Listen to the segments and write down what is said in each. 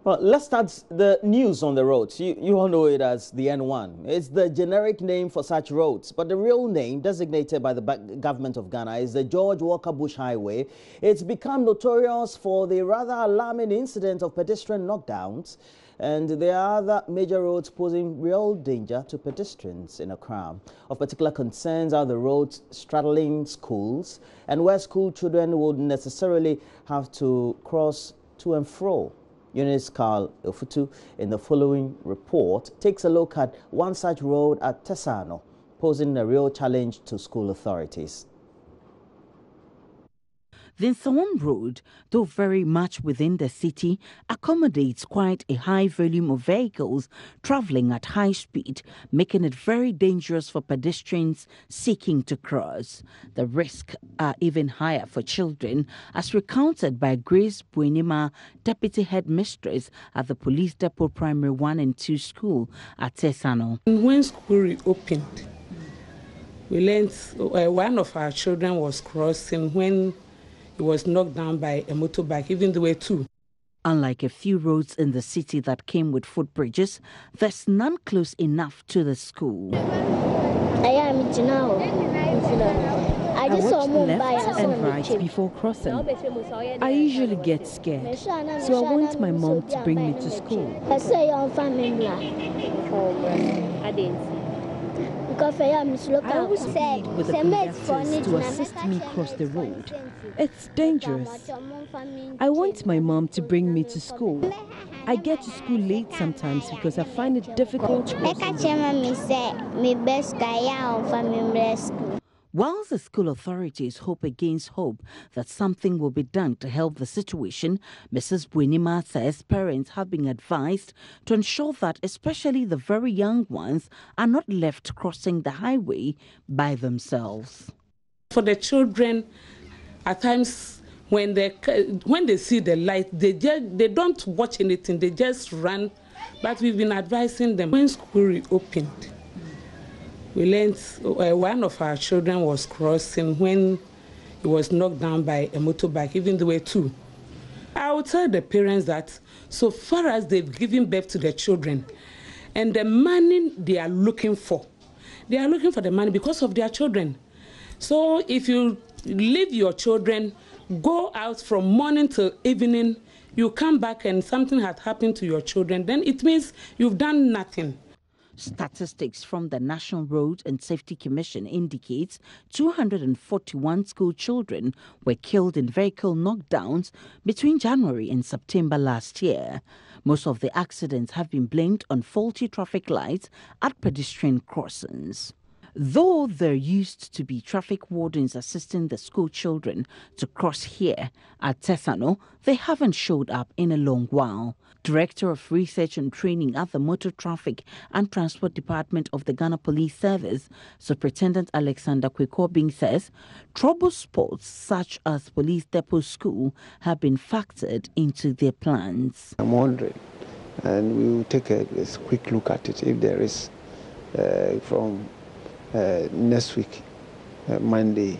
Well, let's start the news on the roads. You all know it as the N1. It's the generic name for such roads, but the real name designated by the government of Ghana is the George Walker Bush Highway. It's become notorious for the rather alarming incident of pedestrian knockdowns, and there are other major roads posing real danger to pedestrians in Accra. Of particular concerns are the roads straddling schools and where school children would necessarily have to cross to and fro. Eunice Carl Ofutu in the following report takes a look at one such road at Tesano, posing a real challenge to school authorities. The Nsawam Road, though very much within the city, accommodates quite a high volume of vehicles traveling at high speed, making it very dangerous for pedestrians seeking to cross. The risks are even higher for children, as recounted by Grace Buenima, Deputy Headmistress at the Police Depot Primary 1 and 2 School at Tesano. When school reopened, we learned one of our children was crossing when he was knocked down by a motorbike, even there were two. Unlike a few roads in the city that came with footbridges, there's none close enough to the school. I watch left and right before crossing. I usually get scared, so I want my mom to bring me to school. I always plead with the conductors to assist me cross the road. It's dangerous. I want my mom to bring me to school. I get to school late sometimes because I find it difficult crossing. Whilst the school authorities hope against hope that something will be done to help the situation, Mrs. Buenima says parents have been advised to ensure that especially the very young ones are not left crossing the highway by themselves. For the children, at times when they see the light, they don't watch anything, they just run. But we've been advising them. When school reopened, we learned one of our children was crossing when he was knocked down by a motorbike, even there were two. I would tell the parents that so far as they've given birth to their children and the money they are looking for the money because of their children. So if you leave your children, go out from morning till evening, you come back and something had happened to your children, then it means you've done nothing. Statistics from the National Road and Safety Commission indicates 241 school children were killed in vehicle knockdowns between January and September last year. Most of the accidents have been blamed on faulty traffic lights at pedestrian crossings. Though there used to be traffic wardens assisting the school children to cross here at Tesano, they haven't showed up in a long while. Director of Research and Training at the Motor Traffic and Transport Department of the Ghana Police Service, Superintendent Alexander Kwekobing says trouble spots such as Police Depot School have been factored into their plans. I'm wondering, and we will take a quick look at it if there is from next week, Monday,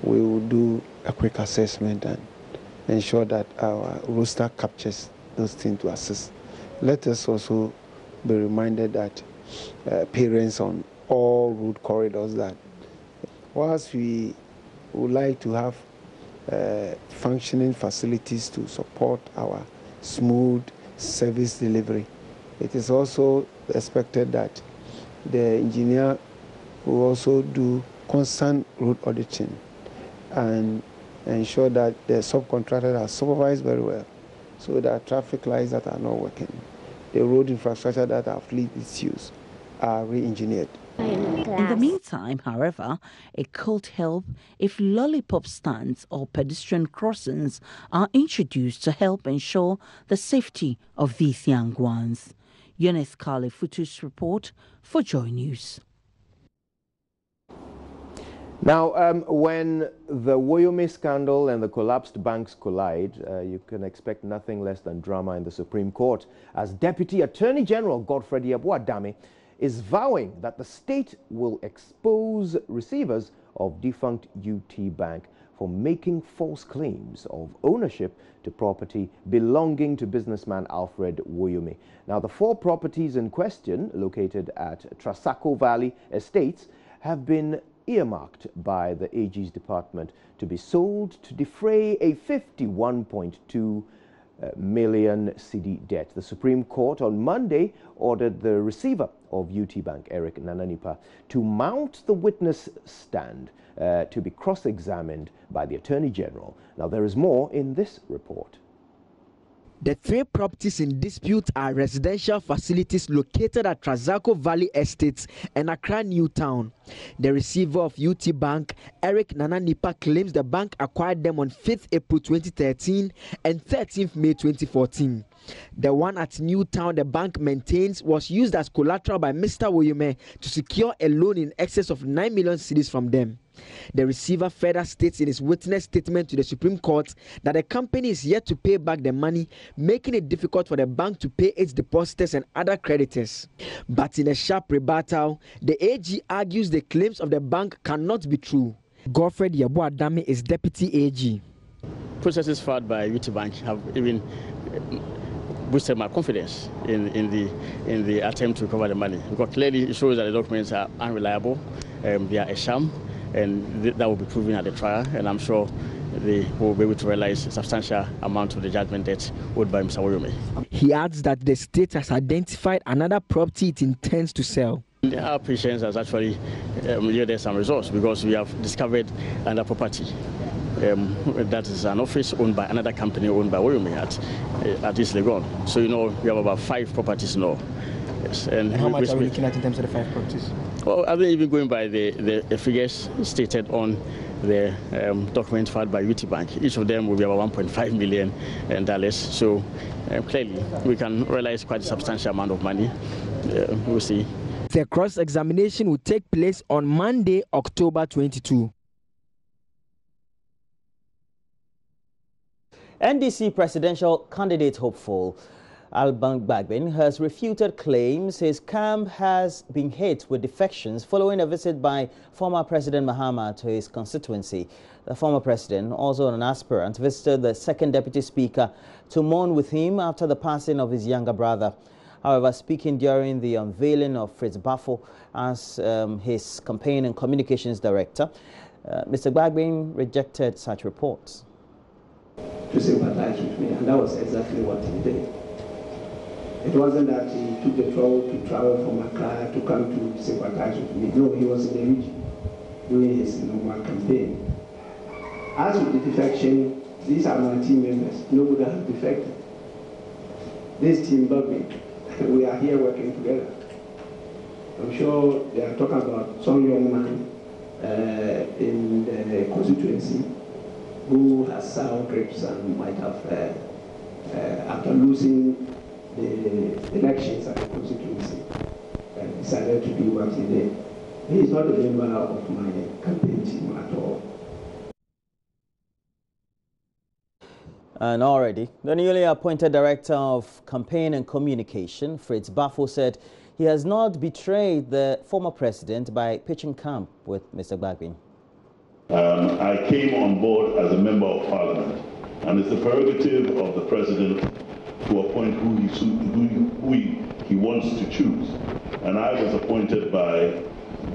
we will do a quick assessment and ensure that our roster captures those things to assist. Let us also be reminded that parents on all route corridors that whilst we would like to have functioning facilities to support our smooth service delivery, it is also expected that the engineer will also do constant route auditing and ensure that the subcontractors are supervised very well so that traffic lights that are not working, the road infrastructure that our fleet is used, are re-engineered. In the meantime, however, it could help if lollipop stands or pedestrian crossings are introduced to help ensure the safety of these young ones. Eunice Carl Ofutu's report for JoyNews. Now, when the Woyome scandal and the collapsed banks collide, you can expect nothing less than drama in the Supreme Court, as Deputy Attorney General Godfrey Abuadame is vowing that the state will expose receivers of defunct UT Bank. for making false claims of ownership to property belonging to businessman Alfred Woyome. Now, the 4 properties in question, located at Trasacco Valley Estates, have been earmarked by the AG's department to be sold to defray a 51.2 million cedi debt. The Supreme Court on Monday ordered the receiver of UT Bank, Eric Nananipa, to mount the witness stand to be cross-examined by the Attorney General. Now, there is more in this report. The 3 properties in dispute are residential facilities located at Trasacco Valley Estates and Accra New Town. The receiver of UT Bank, Eric Nananipa, claims the bank acquired them on 5th April 2013 and 13th May 2014. The one at New Town the bank maintains was used as collateral by Mr. Woyome to secure a loan in excess of 9 million cedis from them. The receiver further states in his witness statement to the Supreme Court that the company is yet to pay back the money, making it difficult for the bank to pay its depositors and other creditors. But in a sharp rebuttal, the AG argues the claims of the bank cannot be true. Godfrey Yabu-Adame is Deputy AG. Processes filed by UT Bank have even boosted my confidence in the attempt to recover the money, because clearly it shows that the documents are unreliable, they are a sham, and that will be proven at the trial, and I'm sure they will be able to realize a substantial amount of the judgment debt owed by Mr. Woyome. He adds that the state has identified another property it intends to sell. Our patience has actually yielded some results, because we have discovered another property. That is an office owned by another company owned by Woyome at East Legon. So, you know, we have about 5 properties now. Yes. And how much are we looking at in terms of the 5 properties? Well, I think even going by the figures stated on the document filed by UT Bank, each of them will be about $1.5 million. So clearly, we can realize quite a substantial amount of money. We'll see. The cross-examination will take place on Monday, October 22. NDC presidential candidate hopeful Alban Gbagbin has refuted claims his camp has been hit with defections following a visit by former President Mahama to his constituency. The former president, also an aspirant, visited the second deputy speaker to mourn with him after the passing of his younger brother. However, speaking during the unveiling of Fritz Bafo as his campaign and communications director, Mr. Gbagbin rejected such reports. To sympathize with me, and that was exactly what he did. It wasn't that he took the trouble to travel from Accra to come to sympathize with me. No, he was in the region doing his normal campaign. As with the defection, these are my team members. Nobody has defected. This team, Bobby, we are here working together. I'm sure they are talking about some young man in the constituency who has sour grapes and might have, after losing the elections at the constituency, decided to do what he did. He is not a member of my campaign team at all. And already, the newly appointed Director of Campaign and Communication, Fritz Bafo, said he has not betrayed the former president by pitching camp with Mr. Gbagbin. I came on board as a member of parliament, and it's the prerogative of the president to appoint who he wants to choose. And I was appointed by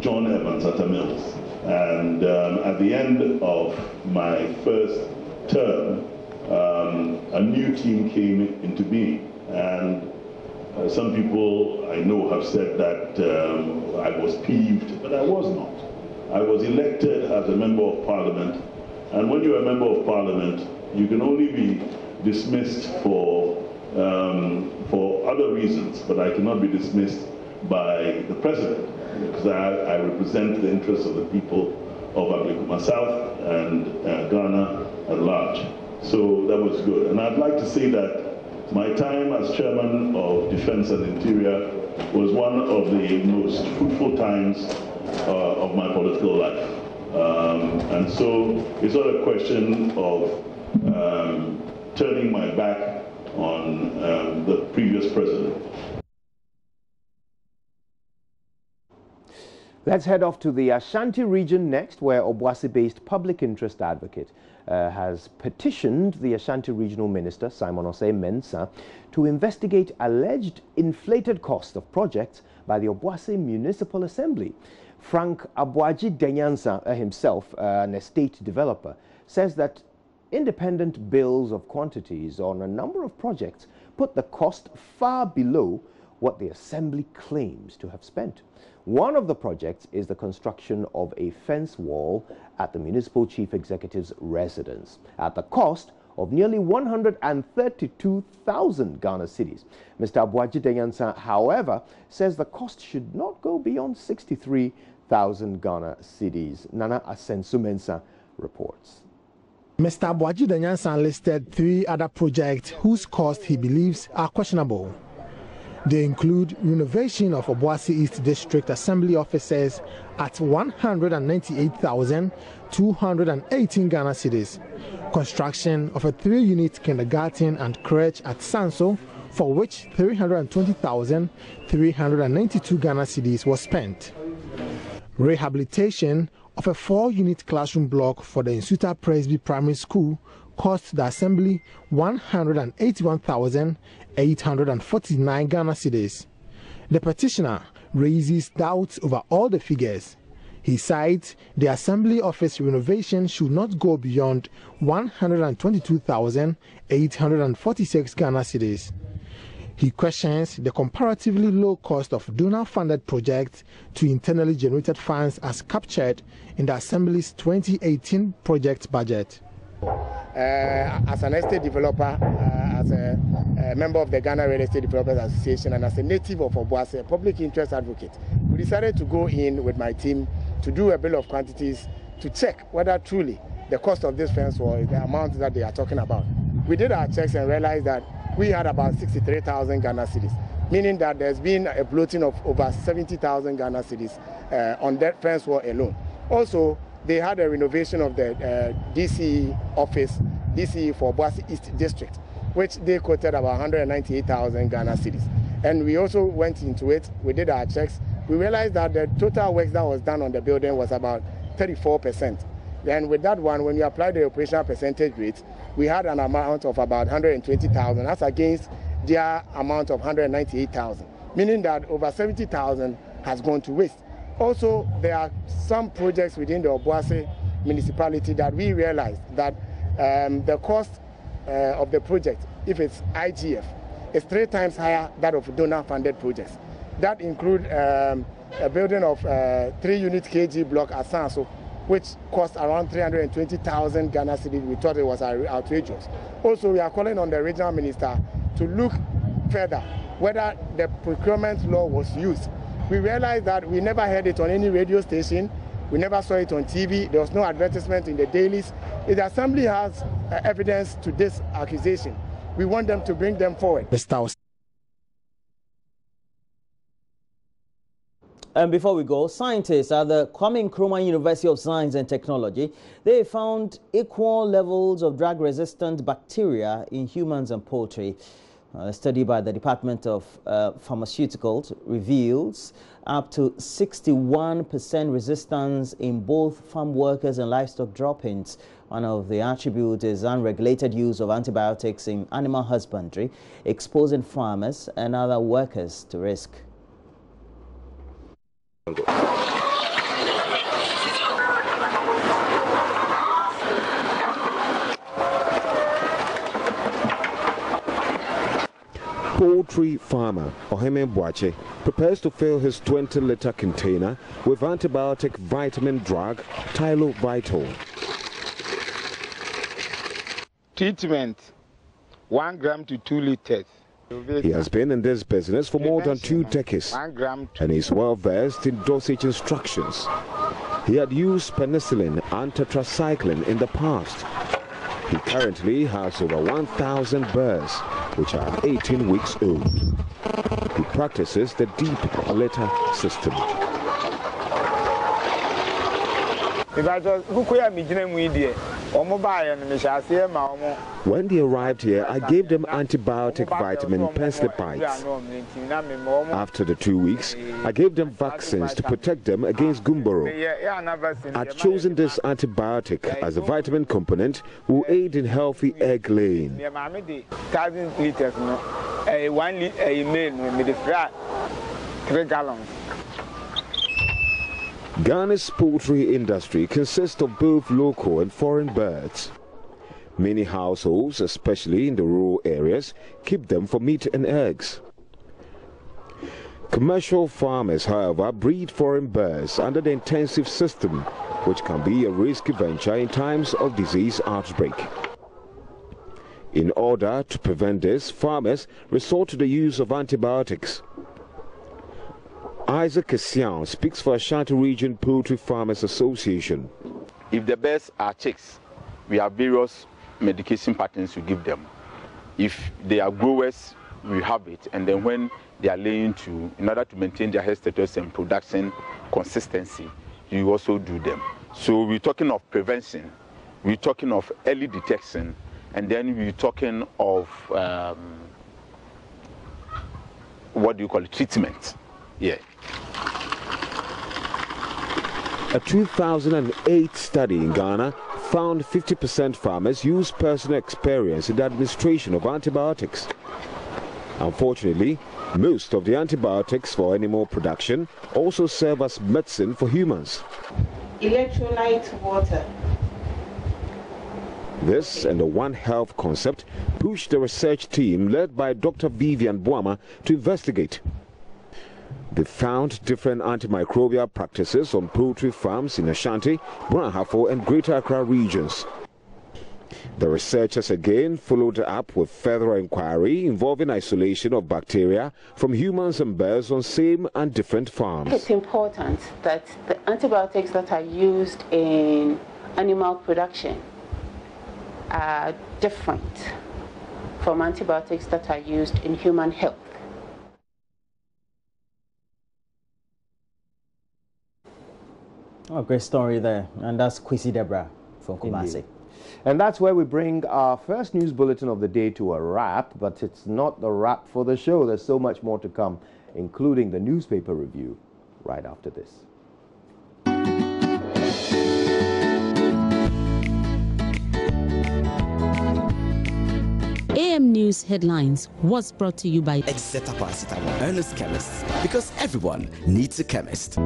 John Evans at Mills. And at the end of my first term, a new team came into being. And some people I know have said that I was peeved, but I was not. I was elected as a member of parliament, and when you're a member of parliament, you can only be dismissed for other reasons, but I cannot be dismissed by the president, because I represent the interests of the people of Ablekuma South and Ghana at large. So that was good. And I'd like to say that my time as chairman of Defense and Interior was one of the most fruitful times of my political life. And so it's not a question of turning my back on the previous president. Let's head off to the Ashanti region next, where Obuasi-based public interest advocate has petitioned the Ashanti regional minister, Simon Osei Mensah, to investigate alleged inflated cost of projects by the Obuasi Municipal Assembly. Frank Abuaji Denyansa himself, an estate developer, says that independent bills of quantities on a number of projects put the cost far below what the Assembly claims to have spent. One of the projects is the construction of a fence wall at the Municipal Chief Executive's residence at the cost of nearly 132,000 Ghana cedis. Mr. Abuaji Denyansa, however, says the cost should not go beyond 63,000 Ghana cedis. Nana Asensu Mensah reports. Mr. Abuaji Denyansa listed 3 other projects whose cost he believes are questionable. They include renovation of Obuasi East District Assembly offices at 198,218 Ghana cedis, construction of a 3-unit kindergarten and crèche at Sanso, for which 320,392 Ghana cedis was spent, rehabilitation of a 4-unit classroom block for the Insuta Presby Primary School cost the Assembly 181,849 Ghana cedis. The petitioner raises doubts over all the figures. He cites the Assembly office renovation should not go beyond 122,846 Ghana cedis. He questions the comparatively low cost of donor-funded projects to internally generated funds as captured in the Assembly's 2018 project budget. As an estate developer, as a member of the Ghana Real Estate Developers Association, and as a native of Obuasi, a public interest advocate, we decided to go in with my team to do a bill of quantities to check whether truly the cost of this fence wall is the amount that they are talking about. We did our checks and realized that we had about 63,000 Ghana cedis, meaning that there's been a bloating of over 70,000 Ghana cedis on that fence wall alone. Also, they had a renovation of the DCE office, DCE for Obuasi East District, which they quoted about 198,000 Ghana cedis. And we also went into it, we did our checks, we realized that the total work that was done on the building was about 34%. Then with that one, when you apply the operational percentage rate, we had an amount of about 120,000. That's against their amount of 198,000, meaning that over 70,000 has gone to waste. Also, there are some projects within the Obuasi municipality that we realized that the cost of the project, if it's IGF, is 3 times higher than of donor-funded projects. That include a building of 3-unit KG block at Sanso, which cost around 320,000 Ghana cedis. We thought it was outrageous. Also, we are calling on the regional minister to look further whether the procurement law was used. We realized that we never heard it on any radio station. We never saw it on TV. There was no advertisement in the dailies. If the Assembly has evidence to this accusation, we want them to bring them forward. And before we go, scientists at the Kwame Nkrumah University of Science and Technology, they found equal levels of drug-resistant bacteria in humans and poultry. A study by the Department of Pharmaceuticals reveals up to 61% resistance in both farm workers and livestock droppings. One of the attributes is unregulated use of antibiotics in animal husbandry, exposing farmers and other workers to risk. Poultry farmer Oheme Boache prepares to fill his 20-liter container with antibiotic vitamin drug Tylovital. Treatment 1 gram to 2 liters. He has been in this business for more than 2 decades and is well versed in dosage instructions. He had used penicillin and tetracycline in the past. He currently has over 1,000 birds, which are 18 weeks old. He practices the deep litter system. When they arrived here, I gave them antibiotic vitamin pensilipides. After the 2 weeks, I gave them vaccines to protect them against gumboro. I'd chosen this antibiotic as a vitamin component will aid in healthy egg laying. 1,000 liters, 3 gallons. Ghana's poultry industry consists of both local and foreign birds. Many households, especially in the rural areas, keep them for meat and eggs. Commercial farmers, however, breed foreign birds under the intensive system, which can be a risky venture in times of disease outbreak. In order to prevent this, farmers resort to the use of antibiotics. Isaac Kessian speaks for Ashanti Region Poultry Farmers Association. If the birds are chicks, we have various medication patterns to give them. If they are growers, we have it, and then when they are laying to, in order to maintain their health status and production consistency, you also do them. So we're talking of prevention, we're talking of early detection, and then we're talking of what do you call it, treatment. Yeah. A 2008 study in Ghana found 50% farmers use personal experience in the administration of antibiotics. Unfortunately, most of the antibiotics for animal production also serve as medicine for humans. Electrolyte water. This and the One Health concept pushed the research team led by Dr. Vivian Boama to investigate. They found different antimicrobial practices on poultry farms in Ashanti, Brahafo and Greater Accra regions. The researchers again followed up with further inquiry involving isolation of bacteria from humans and birds on same and different farms. It's important that the antibiotics that are used in animal production are different from antibiotics that are used in human health. Oh, great story there. And that's Kwesi Deborah from Kumasi. And that's where we bring our first news bulletin of the day to a wrap, but it's not the wrap for the show. There's so much more to come, including the newspaper review right after this. AM News Headlines was brought to you by Exeter Paracetamol, Ernest Chemist, because everyone needs a chemist.